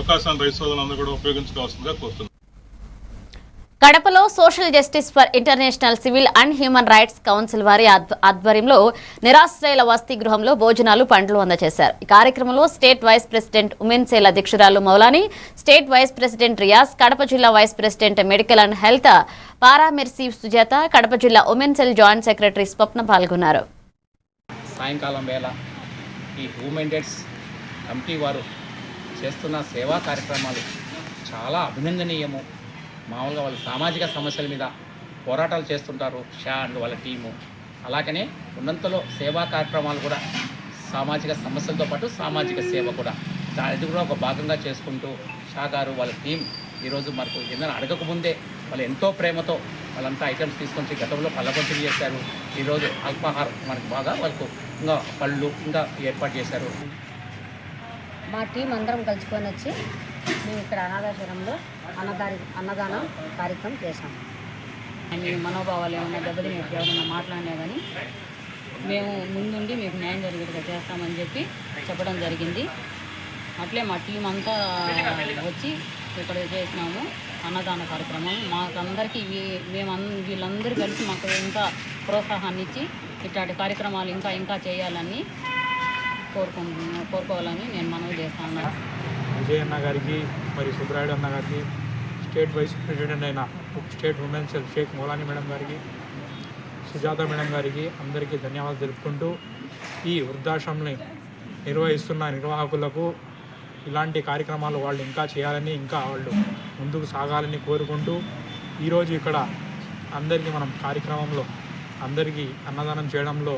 అవకాశాన్ని రైతు సోదరులందరూ కూడా ఉపయోగించుకోవాల్సిందిగా కోరుతున్నాను. కడపలో social justice for international civil and human rights council వారి ఆధ్వర్యంలో నిరాశ్రయుల వసతి గృహంలో భోజనాలు పండ్లు అందజేశారు. ఈ కార్యక్రమంలో state vice president women cell అధ్యక్షురాలు Maulani, state vice president Riyaz, Kadapa జిల్లా vice president medical and health pharmacy Sujatha, Kadapa జిల్లా women cell joint secretary Swapna పాల్గొన్నారు. సాయంకాలం వేళ ఈ ఉమెన్ రైట్స్ కమిటీ వారు చేస్తున్న సేవా కార్యక్రమాలు చాలా అభినందనీయము. మామూలుగా వాళ్ళు సామాజిక సమస్యల మీద పోరాటాలు చేస్తుంటారు షా అండ్ వాళ్ళ టీము. అలాగనే ఉన్నంతలో సేవా కార్యక్రమాలు కూడా సామాజిక సమస్యలతో పాటు సామాజిక సేవ కూడా దాని కూడా ఒక భాగంగా చేసుకుంటూ షా గారు వాళ్ళ టీం ఈరోజు మనకు ఏదైనా అడగకముందే వాళ్ళు ఎంతో ప్రేమతో వాళ్ళంతా ఐటమ్స్ తీసుకొని గతంలో పళ్ళపంచులు చేశారు. ఈరోజు అల్పాహారం మనకు బాగా వాళ్ళకు ఇంకా పళ్ళు ఇంకా ఏర్పాటు చేశారు. మా టీం అందరం కలుసుకొని వచ్చి మేము ఇక్కడ అనాథాశ్రమంలో అన్నదానం కార్యక్రమం చేశాం. మీ మనోభావాలు ఏమైనా దెబ్బతినేట్టు ఎవరైనా మాట్లాడినా కానీ మేము ముందుండి మీకు న్యాయం జరిగేట్టుగా చేస్తామని చెప్పి చెప్పడం జరిగింది. అట్లే మా టీం అంతా వచ్చి ఇక్కడ చేసినాము అన్నదాన కార్యక్రమం. మాకందరికీ వీళ్ళందరూ కలిసి మాకు ఇంకా ప్రోత్సాహాన్ని ఇచ్చి ఇట్లాంటి కార్యక్రమాలు ఇంకా చేయాలని కోరుకోవాలని నేను మనవి చేస్తాను. విజయ్ అన్న గారికి మరియు సుబ్రాయుడు అన్న గారికి, స్టేట్ వైస్ ప్రెసిడెంట్ అయిన state women cell Shaik Maulani madam గారికి, సుజాత మేడం గారికి అందరికీ ధన్యవాదాలు తెలుపుకుంటూ ఈ వృద్ధాశ్రమంని నిర్వహిస్తున్న నిర్వాహకులకు ఇలాంటి కార్యక్రమాలు వాళ్ళు ఇంకా చేయాలని, ఇంకా వాళ్ళు ముందుకు సాగాలని కోరుకుంటూ ఈరోజు ఇక్కడ అందరికీ మనం కార్యక్రమంలో అందరికీ అన్నదానం చేయడంలో